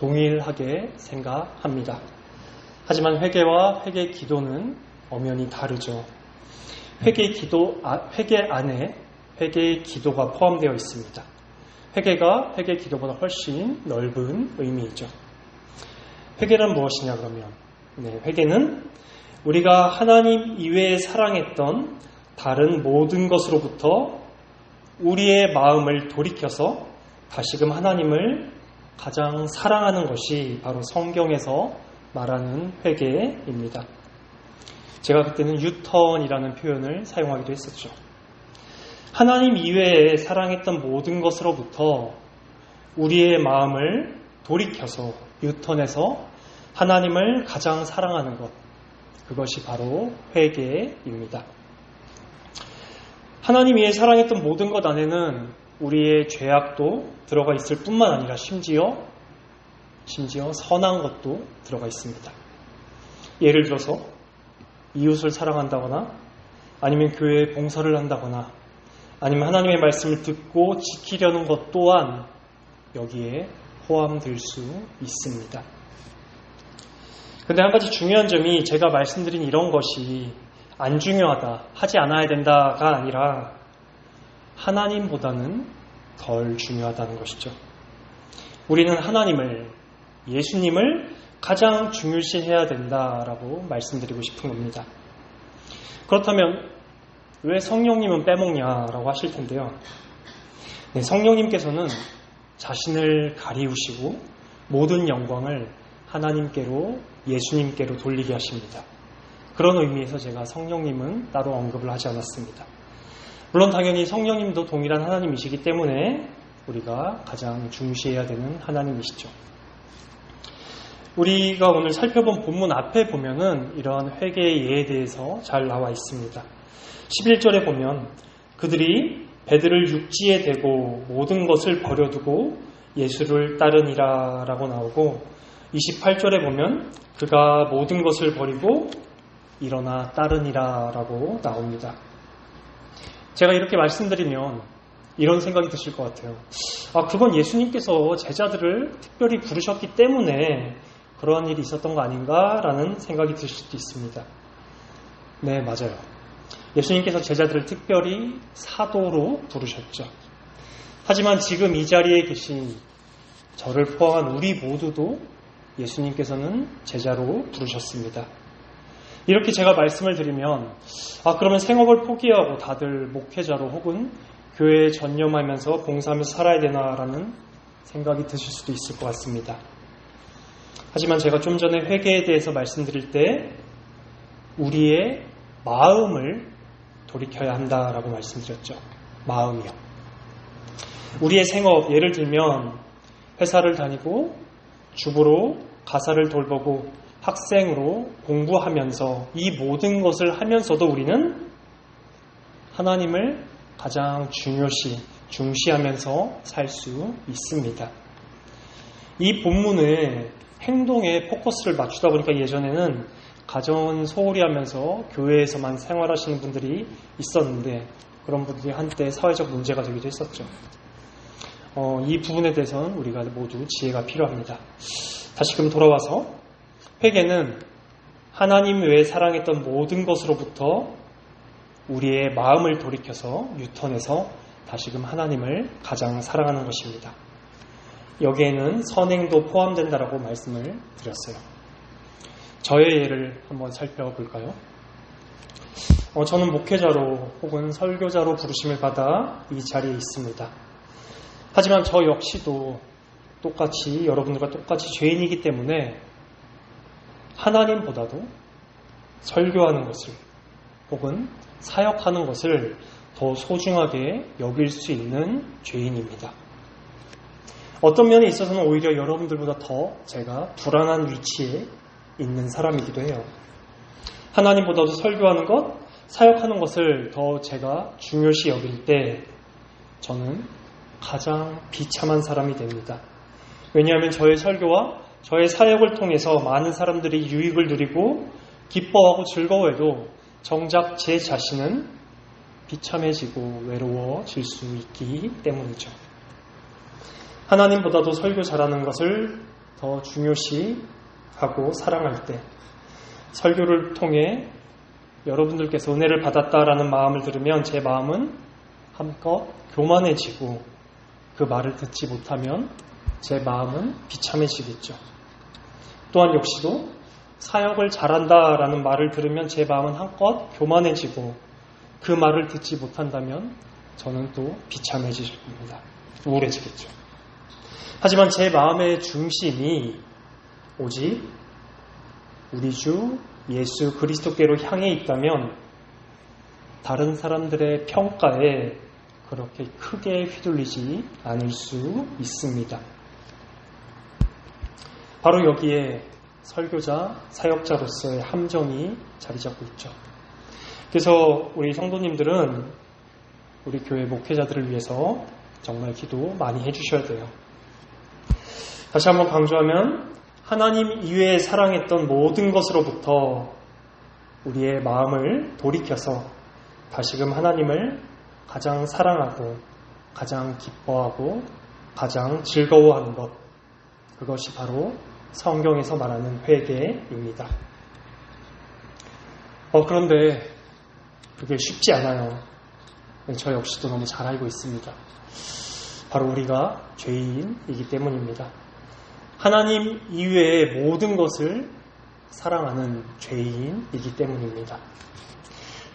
동일하게 생각합니다. 하지만 회개와 회개 기도는 엄연히 다르죠. 회개 안에 회개 기도가 포함되어 있습니다. 회개가 회개 기도보다 훨씬 넓은 의미이죠. 회개란 무엇이냐 그러면 회개는 우리가 하나님 이외에 사랑했던 다른 모든 것으로부터 우리의 마음을 돌이켜서 다시금 하나님을 가장 사랑하는 것이 바로 성경에서 말하는 회개입니다. 제가 그때는 유턴이라는 표현을 사용하기도 했었죠. 하나님 이외에 사랑했던 모든 것으로부터 우리의 마음을 돌이켜서 유턴해서 하나님을 가장 사랑하는 것, 그것이 바로 회개입니다. 하나님 위에 사랑했던 모든 것 안에는 우리의 죄악도 들어가 있을 뿐만 아니라 심지어 선한 것도 들어가 있습니다. 예를 들어서 이웃을 사랑한다거나 아니면 교회에 봉사를 한다거나 아니면 하나님의 말씀을 듣고 지키려는 것 또한 여기에 포함될 수 있습니다. 근데 한 가지 중요한 점이 제가 말씀드린 이런 것이 안 중요하다, 하지 않아야 된다가 아니라 하나님보다는 덜 중요하다는 것이죠. 우리는 하나님을, 예수님을 가장 중요시해야 된다라고 말씀드리고 싶은 겁니다. 그렇다면 왜 성령님은 빼먹냐라고 하실 텐데요. 성령님께서는 자신을 가리우시고 모든 영광을 하나님께로, 예수님께로 돌리게 하십니다. 그런 의미에서 제가 성령님은 따로 언급을 하지 않았습니다. 물론 당연히 성령님도 동일한 하나님이시기 때문에 우리가 가장 중시해야 되는 하나님이시죠. 우리가 오늘 살펴본 본문 앞에 보면은 이러한 회개의 예에 대해서 잘 나와 있습니다. 11절에 보면 그들이 배들을 육지에 대고 모든 것을 버려두고 예수를 따르니라 라고 나오고 28절에 보면 그가 모든 것을 버리고 일어나 따르니라 라고 나옵니다. 제가 이렇게 말씀드리면 이런 생각이 드실 것 같아요. 그건 예수님께서 제자들을 특별히 부르셨기 때문에 그러한 일이 있었던 거 아닌가라는 생각이 드실 수도 있습니다. 네, 맞아요. 예수님께서 제자들을 특별히 사도로 부르셨죠. 하지만 지금 이 자리에 계신 저를 포함한 우리 모두도 예수님께서는 제자로 부르셨습니다. 이렇게 제가 말씀을 드리면 그러면 생업을 포기하고 다들 목회자로 혹은 교회에 전념하면서 봉사하면서 살아야 되나라는 생각이 드실 수도 있을 것 같습니다. 하지만 제가 좀 전에 회개에 대해서 말씀드릴 때 우리의 마음을 돌이켜야 한다라고 말씀드렸죠. 마음이요. 우리의 생업, 예를 들면 회사를 다니고 주부로 가사를 돌보고 학생으로 공부하면서 이 모든 것을 하면서도 우리는 하나님을 가장 중시하면서 살 수 있습니다. 이 본문의 행동에 포커스를 맞추다 보니까 예전에는 가정은 소홀히 하면서 교회에서만 생활하시는 분들이 있었는데 그런 분들이 한때 사회적 문제가 되기도 했었죠. 이 부분에 대해서는 우리가 모두 지혜가 필요합니다. 다시금 돌아와서 회개는 하나님 외에 사랑했던 모든 것으로부터 우리의 마음을 돌이켜서 유턴해서 다시금 하나님을 가장 사랑하는 것입니다. 여기에는 선행도 포함된다라고 말씀을 드렸어요. 저의 예를 한번 살펴볼까요? 저는 목회자로 혹은 설교자로 부르심을 받아 이 자리에 있습니다. 하지만 저 역시도 똑같이 여러분들과 똑같이 죄인이기 때문에 하나님보다도 설교하는 것을 혹은 사역하는 것을 더 소중하게 여길 수 있는 죄인입니다. 어떤 면에 있어서는 오히려 여러분들보다 더 제가 불안한 위치에 있는 사람이기도 해요. 하나님보다도 설교하는 것, 사역하는 것을 더 제가 중요시 여길 때 저는 가장 비참한 사람이 됩니다. 왜냐하면 저의 설교와 저의 사역을 통해서 많은 사람들이 유익을 누리고 기뻐하고 즐거워해도 정작 제 자신은 비참해지고 외로워질 수 있기 때문이죠. 하나님보다도 설교 잘하는 것을 더 중요시하고 사랑할 때, 설교를 통해 여러분들께서 은혜를 받았다라는 마음을 들으면 제 마음은 한껏 교만해지고, 그 말을 듣지 못하면 제 마음은 비참해지겠죠. 또한 역시도 사역을 잘한다라는 말을 들으면 제 마음은 한껏 교만해지고, 그 말을 듣지 못한다면 저는 또 비참해질 겁니다. 우울해지겠죠. 하지만 제 마음의 중심이 오직 우리 주 예수 그리스도께로 향해 있다면 다른 사람들의 평가에 그렇게 크게 휘둘리지 않을 수 있습니다. 바로 여기에 설교자, 사역자로서의 함정이 자리 잡고 있죠. 그래서 우리 성도님들은 우리 교회 목회자들을 위해서 정말 기도 많이 해주셔야 돼요. 다시 한번 강조하면 하나님 이외에 사랑했던 모든 것으로부터 우리의 마음을 돌이켜서 다시금 하나님을 가장 사랑하고 가장 기뻐하고 가장 즐거워하는 것, 그것이 바로 성경에서 말하는 회개입니다. 그런데 그게 쉽지 않아요. 저 역시도 너무 잘 알고 있습니다. 바로 우리가 죄인이기 때문입니다. 하나님 이외의 모든 것을 사랑하는 죄인이기 때문입니다.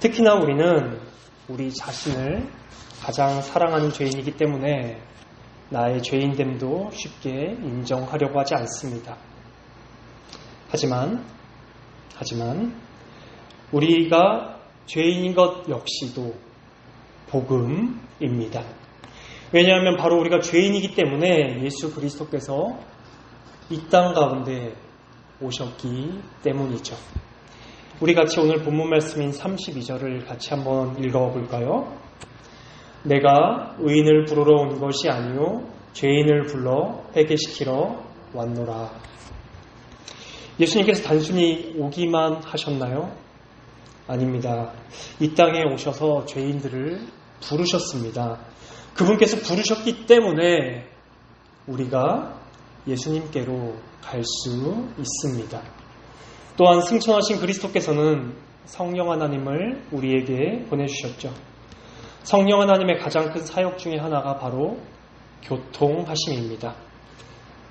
특히나 우리는 우리 자신을 가장 사랑하는 죄인이기 때문에 나의 죄인됨도 쉽게 인정하려고 하지 않습니다. 하지만 우리가 죄인인 것 역시도 복음입니다. 왜냐하면 바로 우리가 죄인이기 때문에 예수 그리스도께서 이 땅 가운데 오셨기 때문이죠. 우리 같이 오늘 본문 말씀인 32절을 같이 한번 읽어볼까요? 내가 의인을 부르러 온 것이 아니요 죄인을 불러 회개시키러 왔노라. 예수님께서 단순히 오기만 하셨나요? 아닙니다. 이 땅에 오셔서 죄인들을 부르셨습니다. 그분께서 부르셨기 때문에 우리가 예수님께로 갈 수 있습니다. 또한 승천하신 그리스도께서는 성령 하나님을 우리에게 보내주셨죠. 성령 하나님의 가장 큰 사역 중에 하나가 바로 교통하심입니다.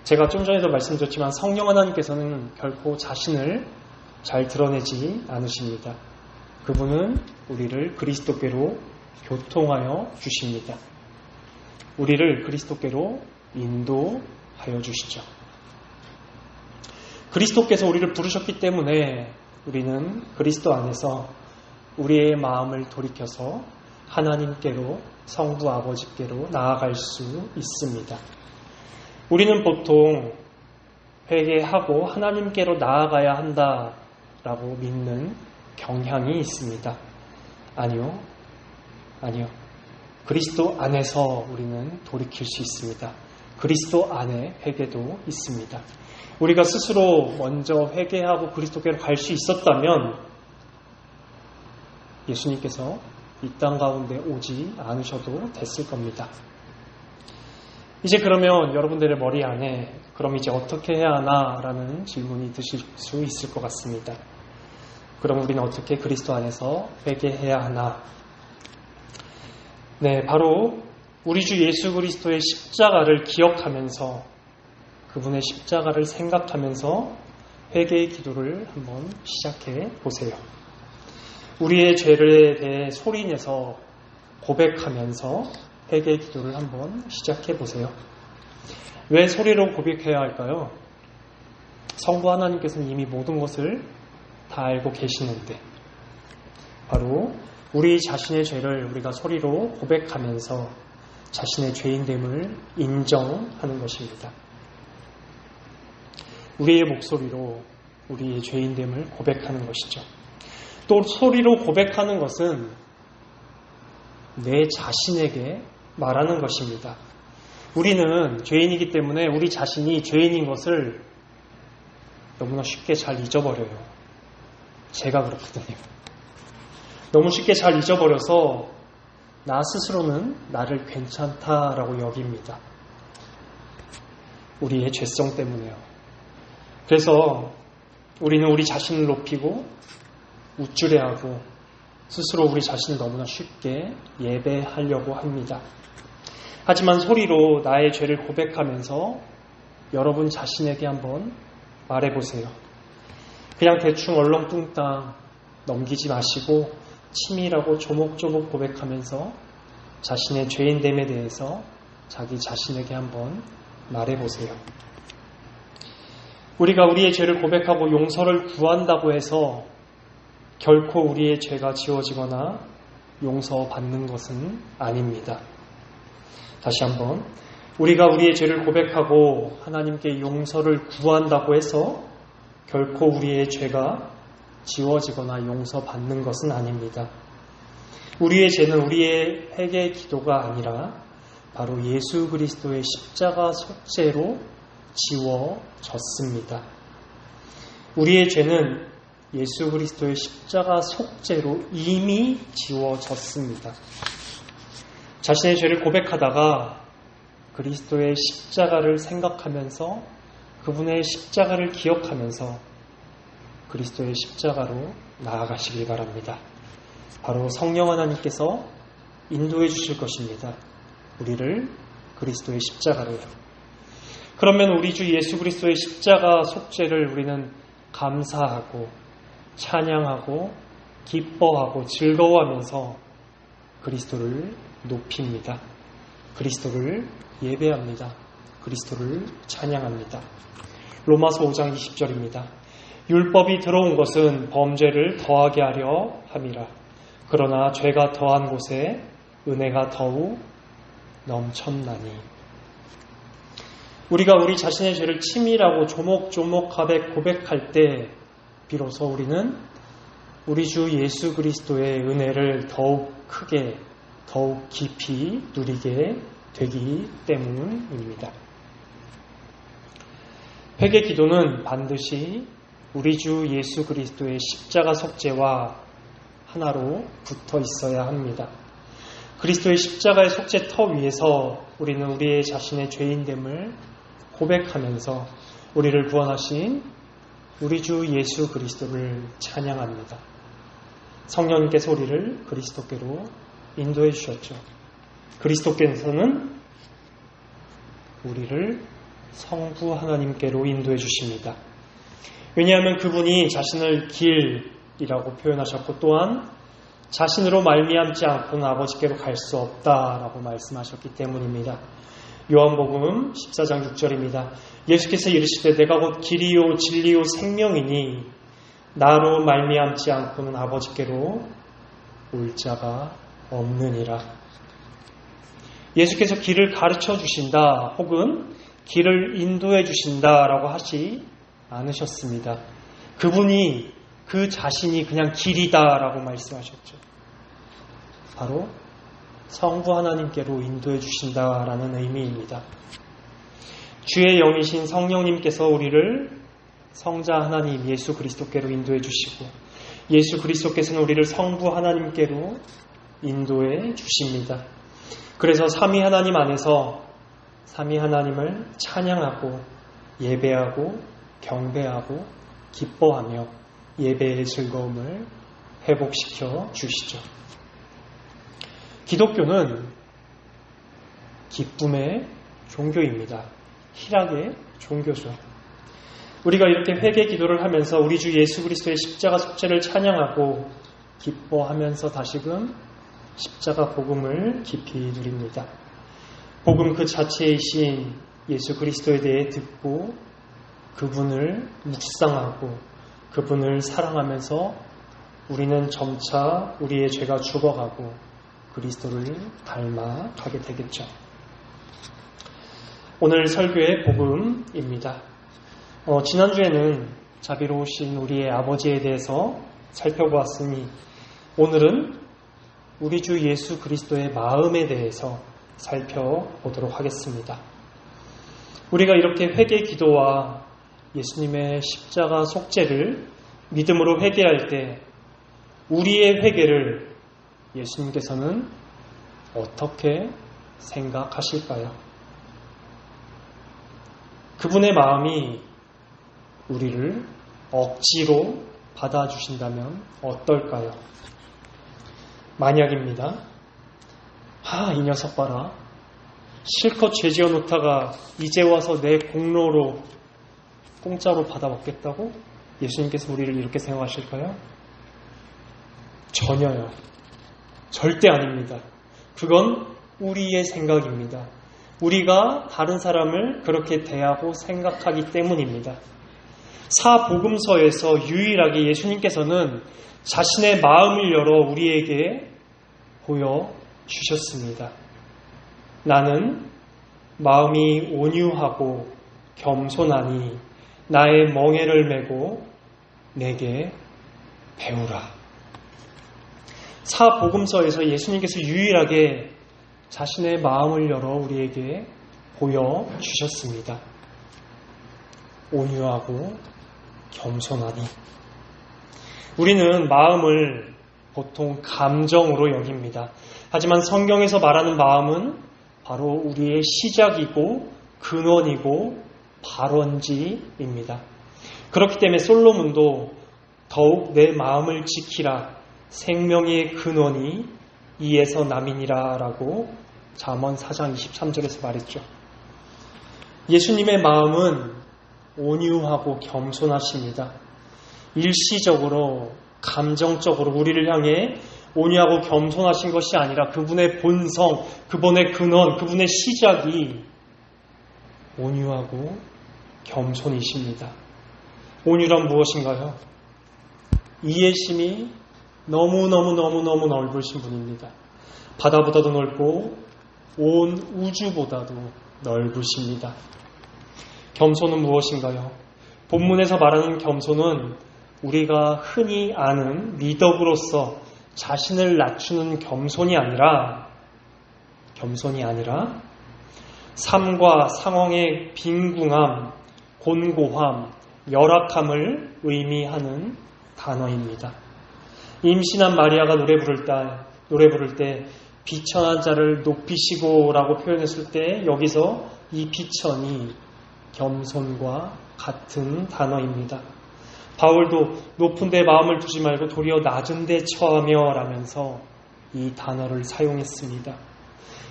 제가 좀 전에도 말씀드렸지만 성령 하나님께서는 결코 자신을 잘 드러내지 않으십니다. 그분은 우리를 그리스도께로 교통하여 주십니다. 우리를 그리스도께로 인도하여 주시죠. 그리스도께서 우리를 부르셨기 때문에 우리는 그리스도 안에서 우리의 마음을 돌이켜서 하나님께로, 성부 아버지께로 나아갈 수 있습니다. 우리는 보통 회개하고 하나님께로 나아가야 한다라고 믿는 경향이 있습니다. 아니요. 그리스도 안에서 우리는 돌이킬 수 있습니다. 그리스도 안에 회개도 있습니다. 우리가 스스로 먼저 회개하고 그리스도께로 갈 수 있었다면 예수님께서 이 땅 가운데 오지 않으셔도 됐을 겁니다. 이제 그러면 여러분들의 머리 안에 그럼 이제 어떻게 해야 하나라는 질문이 드실 수 있을 것 같습니다. 그럼 우리는 어떻게 그리스도 안에서 회개해야 하나? 네, 바로 우리 주 예수 그리스도의 십자가를 기억하면서 그분의 십자가를 생각하면서 회개의 기도를 한번 시작해 보세요. 우리의 죄에 대해 소리내서 고백하면서 회개의 기도를 한번 시작해 보세요. 왜 소리로 고백해야 할까요? 성부 하나님께서는 이미 모든 것을 다 알고 계시는데 바로 우리 자신의 죄를 우리가 소리로 고백하면서 자신의 죄인됨을 인정하는 것입니다. 우리의 목소리로 우리의 죄인됨을 고백하는 것이죠. 또 소리로 고백하는 것은 내 자신에게 말하는 것입니다. 우리는 죄인이기 때문에 우리 자신이 죄인인 것을 너무나 쉽게 잘 잊어버려요. 제가 그렇거든요. 너무 쉽게 잘 잊어버려서 나 스스로는 나를 괜찮다라고 여깁니다. 우리의 죄성 때문에요. 그래서 우리는 우리 자신을 높이고 우쭐해하고 스스로 우리 자신을 너무나 쉽게 예배하려고 합니다. 하지만 소리로 나의 죄를 고백하면서 여러분 자신에게 한번 말해보세요. 그냥 대충 얼렁뚱땅 넘기지 마시고 치밀하고 조목조목 고백하면서 자신의 죄인됨에 대해서 자기 자신에게 한번 말해보세요. 우리가 우리의 죄를 고백하고 용서를 구한다고 해서 결코 우리의 죄가 지워지거나 용서받는 것은 아닙니다. 다시 한번, 우리가 우리의 죄를 고백하고 하나님께 용서를 구한다고 해서 결코 우리의 죄가 지워지거나 용서받는 것은 아닙니다. 우리의 죄는 우리의 회개 기도가 아니라 바로 예수 그리스도의 십자가 속죄로 지워졌습니다. 우리의 죄는 예수 그리스도의 십자가 속죄로 이미 지워졌습니다. 자신의 죄를 고백하다가 그리스도의 십자가를 생각하면서 그분의 십자가를 기억하면서 그리스도의 십자가로 나아가시길 바랍니다. 바로 성령 하나님께서 인도해 주실 것입니다. 우리를 그리스도의 십자가로요. 그러면 우리 주 예수 그리스도의 십자가 속죄를 우리는 감사하고 찬양하고 기뻐하고 즐거워하면서 그리스도를 높입니다. 그리스도를 예배합니다. 그리스도를 찬양합니다. 로마서 5장 20절입니다. 율법이 들어온 것은 범죄를 더하게 하려 함이라. 그러나 죄가 더한 곳에 은혜가 더욱 넘쳤나니. 우리가 우리 자신의 죄를 치밀하고 조목조목하게 고백할 때 비로소 우리는 우리 주 예수 그리스도의 은혜를 더욱 크게 더욱 깊이 누리게 되기 때문입니다. 회개 기도는 반드시 우리 주 예수 그리스도의 십자가 속죄와 하나로 붙어 있어야 합니다. 그리스도의 십자가의 속죄 터 위에서 우리는 우리의 자신의 죄인됨을 고백하면서 우리를 구원하신 우리 주 예수 그리스도를 찬양합니다. 성령님께서 우리를 그리스도께로 인도해 주셨죠. 그리스도께서는 우리를 성부 하나님께로 인도해 주십니다. 왜냐하면 그분이 자신을 길이라고 표현하셨고 또한 자신으로 말미암지 않고는 아버지께로 갈 수 없다라고 말씀하셨기 때문입니다. 요한복음 14장 6절입니다. 예수께서 이르시되 내가 곧 길이요 진리요 생명이니 나로 말미암지 않고는 아버지께로 올 자가 없느니라. 예수께서 길을 가르쳐 주신다 혹은 길을 인도해 주신다라고 하지 않으셨습니다. 그분이 그 자신이 그냥 길이다라고 말씀하셨죠. 바로 성부 하나님께로 인도해 주신다라는 의미입니다. 주의 영이신 성령님께서 우리를 성자 하나님 예수 그리스도께로 인도해 주시고 예수 그리스도께서는 우리를 성부 하나님께로 인도해 주십니다. 그래서 삼위 하나님 안에서 삼위 하나님을 찬양하고 예배하고 경배하고 기뻐하며 예배의 즐거움을 회복시켜 주시죠. 기독교는 기쁨의 종교입니다. 희락의 종교죠. 우리가 이렇게 회개 기도를 하면서 우리 주 예수 그리스도의 십자가 속죄를 찬양하고 기뻐하면서 다시금 십자가 복음을 깊이 누립니다. 복음 그 자체이신 예수 그리스도에 대해 듣고 그분을 묵상하고 그분을 사랑하면서 우리는 점차 우리의 죄가 죽어가고 그리스도를 닮아가게 되겠죠. 오늘 설교의 복음입니다. 지난주에는 자비로우신 우리의 아버지에 대해서 살펴보았으니 오늘은 우리 주 예수 그리스도의 마음에 대해서 살펴보도록 하겠습니다. 우리가 이렇게 회개 기도와 예수님의 십자가 속죄를 믿음으로 회개할 때 우리의 회개를 예수님께서는 어떻게 생각하실까요? 그분의 마음이 우리를 억지로 받아주신다면 어떨까요? 만약입니다. 이 녀석 봐라. 실컷 죄 지어 놓다가 이제 와서 내 공로로 공짜로 받아 먹겠다고? 예수님께서 우리를 이렇게 생각하실까요? 전혀요. 절대 아닙니다. 그건 우리의 생각입니다. 우리가 다른 사람을 그렇게 대하고 생각하기 때문입니다. 사복음서에서 유일하게 예수님께서는 자신의 마음을 열어 우리에게 보여주셨습니다. 나는 마음이 온유하고 겸손하니 나의 멍에를 메고 내게 배우라. 사복음서에서 예수님께서 유일하게 자신의 마음을 열어 우리에게 보여주셨습니다. 온유하고 겸손하니. 우리는 마음을 보통 감정으로 여깁니다. 하지만 성경에서 말하는 마음은 바로 우리의 시작이고 근원이고 발원지입니다. 그렇기 때문에 솔로몬도 더욱 내 마음을 지키라. 생명의 근원이 이에서 남이니라 라고 잠언 4장 23절에서 말했죠. 예수님의 마음은 온유하고 겸손하십니다. 일시적으로 감정적으로 우리를 향해 온유하고 겸손하신 것이 아니라 그분의 본성, 그분의 근원, 그분의 시작이 온유하고 겸손이십니다. 온유란 무엇인가요? 이해심이 너무너무 넓으신 분입니다. 바다보다도 넓고 온 우주보다도 넓으십니다. 겸손은 무엇인가요? 본문에서 말하는 겸손은 우리가 흔히 아는 미덕으로서 자신을 낮추는 겸손이 아니라 삶과 상황의 빈궁함, 곤고함, 열악함을 의미하는 단어입니다. 임신한 마리아가 노래 부를 때 비천한 자를 높이시고 라고 표현했을 때 여기서 이 비천이 겸손과 같은 단어입니다. 바울도 높은 데 마음을 두지 말고 도리어 낮은 데 처하며 라면서 이 단어를 사용했습니다.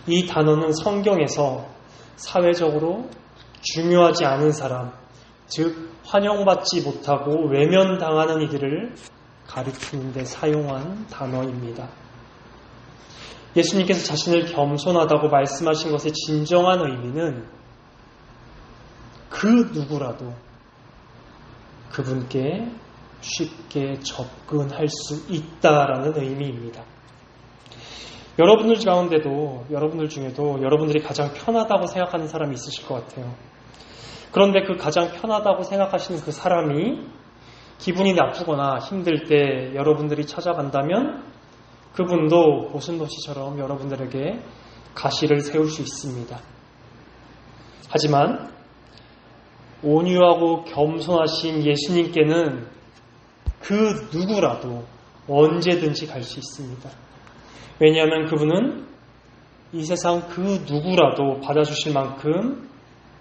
이 단어는 성경에서 사회적으로 중요하지 않은 사람, 즉 환영받지 못하고 외면당하는 이들을 가리키는 데 사용한 단어입니다. 예수님께서 자신을 겸손하다고 말씀하신 것의 진정한 의미는 그 누구라도 그분께 쉽게 접근할 수 있다라는 의미입니다. 여러분들 가운데도, 여러분들 중에도 여러분들이 가장 편하다고 생각하는 사람이 있으실 것 같아요. 그런데 그 가장 편하다고 생각하시는 그 사람이 기분이 나쁘거나 힘들 때 여러분들이 찾아간다면 그분도 고슴도치처럼 여러분들에게 가시를 세울 수 있습니다. 하지만 온유하고 겸손하신 예수님께는 그 누구라도 언제든지 갈 수 있습니다. 왜냐하면 그분은 이 세상 그 누구라도 받아주실 만큼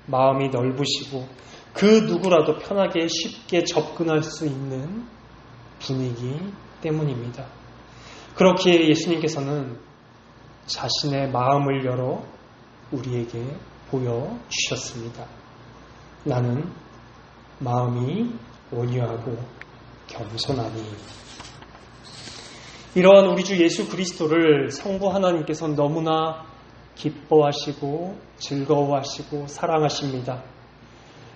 마음이 넓으시고 그 누구라도 편하게 쉽게 접근할 수 있는 분이기 때문입니다. 그렇기에 예수님께서는 자신의 마음을 열어 우리에게 보여주셨습니다. 나는 마음이 온유하고 겸손하니. 이러한 우리 주 예수 그리스도를 성부 하나님께서 너무나 기뻐하시고 즐거워하시고 사랑하십니다.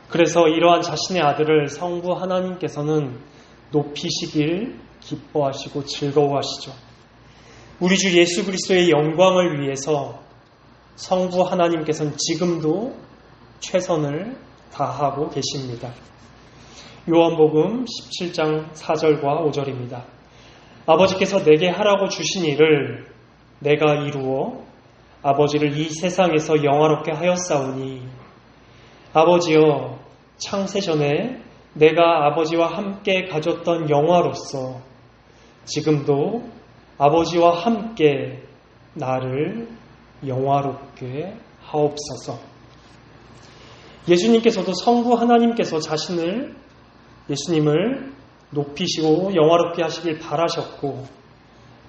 그래서 이러한 자신의 아들을 성부 하나님께서는 높이시길 기뻐하시고 즐거워하시죠. 우리 주 예수 그리스도의 영광을 위해서 성부 하나님께서는 지금도 최선을 다하고 계십니다. 요한복음 17장 4절과 5절입니다. 아버지께서 내게 하라고 주신 일을 내가 이루어 아버지를 이 세상에서 영화롭게 하였사오니 아버지여 창세전에 내가 아버지와 함께 가졌던 영화로서 지금도 아버지와 함께 나를 영화롭게 하옵소서. 예수님께서도 성부 하나님께서 자신을 예수님을 높이시고 영화롭게 하시길 바라셨고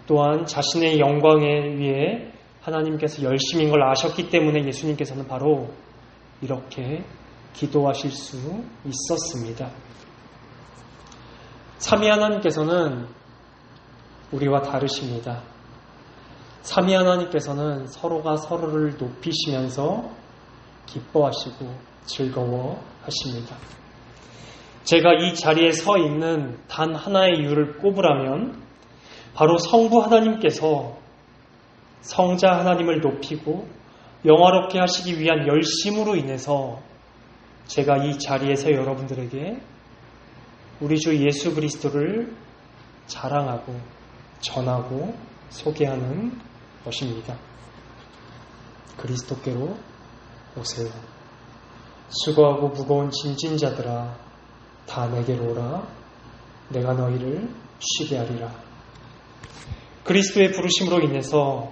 또한 자신의 영광에 위해 하나님께서 열심인 걸 아셨기 때문에 예수님께서는 바로 이렇게 기도하실 수 있었습니다. 삼위 하나님께서는 우리와 다르십니다. 삼위 하나님께서는 서로가 서로를 높이시면서 기뻐하시고 즐거워하십니다. 제가 이 자리에 서 있는 단 하나의 이유를 꼽으라면 바로 성부 하나님께서 성자 하나님을 높이고 영화롭게 하시기 위한 열심으로 인해서 제가 이 자리에서 여러분들에게 우리 주 예수 그리스도를 자랑하고 전하고 소개하는 것입니다. 그리스도께로 오세요. 수고하고 무거운 짐진 자들아 다 내게로 오라. 내가 너희를 쉬게 하리라. 그리스도의 부르심으로 인해서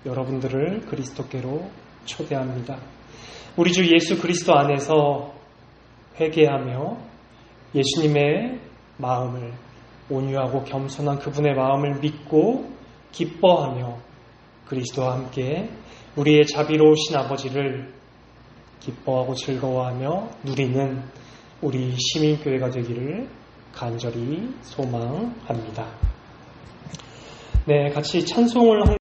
여러분들을 그리스도께로 초대합니다. 우리 주 예수 그리스도 안에서 회개하며 예수님의 마음을 온유하고 겸손한 그분의 마음을 믿고 기뻐하며 그리스도와 함께 우리의 자비로우신 아버지를 기뻐하고 즐거워하며 누리는 우리 시민교회가 되기를 간절히 소망합니다. 네, 같이 찬송을